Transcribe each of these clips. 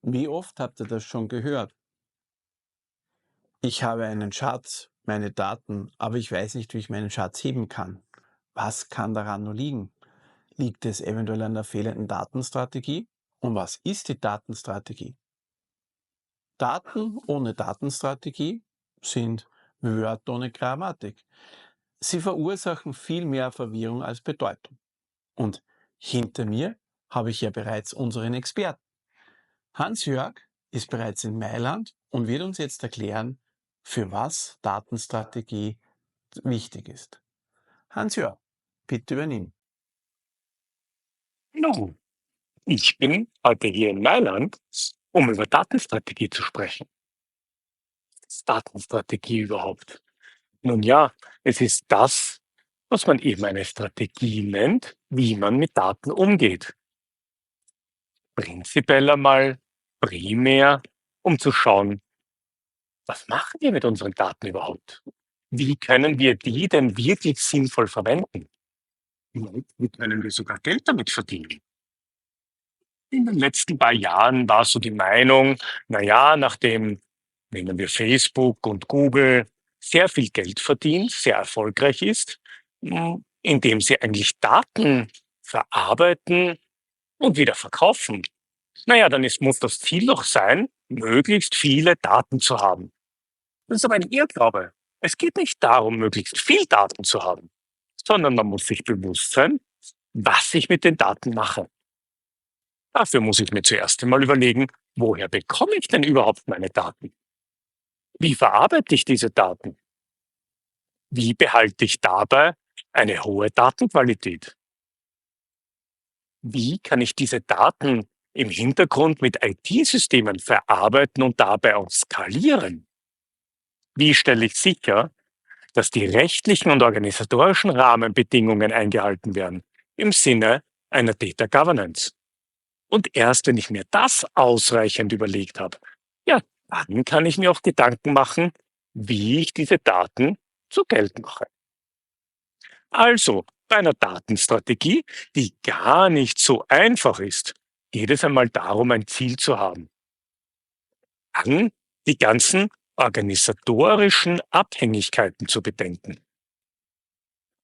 Wie oft habt ihr das schon gehört? Ich habe einen Schatz, meine Daten, aber ich weiß nicht, wie ich meinen Schatz heben kann. Was kann daran nur liegen? Liegt es eventuell an der fehlenden Datenstrategie? Und was ist die Datenstrategie? Daten ohne Datenstrategie sind Wörter ohne Grammatik. Sie verursachen viel mehr Verwirrung als Bedeutung. Und hinter mir habe ich ja bereits unseren Experten. Hans-Jörg ist bereits in Mailand und wird uns jetzt erklären, für was Datenstrategie wichtig ist. Hans-Jörg, bitte übernimm. Nun, ich bin heute hier in Mailand, um über Datenstrategie zu sprechen. Was ist Datenstrategie überhaupt? Nun ja, es ist das, was man eben eine Strategie nennt, wie man mit Daten umgeht. Prinzipiell einmal, primär, um zu schauen, was machen wir mit unseren Daten überhaupt? Wie können wir die denn wirklich sinnvoll verwenden? Und wie können wir sogar Geld damit verdienen? In den letzten paar Jahren war so die Meinung, na ja, nachdem, nehmen wir Facebook und Google, sehr viel Geld verdient, sehr erfolgreich ist, indem sie eigentlich Daten verarbeiten und wieder verkaufen. Naja, muss das Ziel doch sein, möglichst viele Daten zu haben. Das ist aber ein Irrglaube. Es geht nicht darum, möglichst viel Daten zu haben, sondern man muss sich bewusst sein, was ich mit den Daten mache. Dafür muss ich mir zuerst einmal überlegen, woher bekomme ich denn überhaupt meine Daten? Wie verarbeite ich diese Daten? Wie behalte ich dabei eine hohe Datenqualität? Wie kann ich diese Daten im Hintergrund mit IT-Systemen verarbeiten und dabei auch skalieren? Wie stelle ich sicher, dass die rechtlichen und organisatorischen Rahmenbedingungen eingehalten werden im Sinne einer Data Governance? Und erst wenn ich mir das ausreichend überlegt habe, ja, dann kann ich mir auch Gedanken machen, wie ich diese Daten zu Geld mache. Also, bei einer Datenstrategie, die gar nicht so einfach ist, geht es einmal darum, ein Ziel zu haben. Dann die ganzen organisatorischen Abhängigkeiten zu bedenken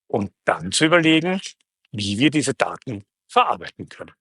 und dann zu überlegen, wie wir diese Daten verarbeiten können.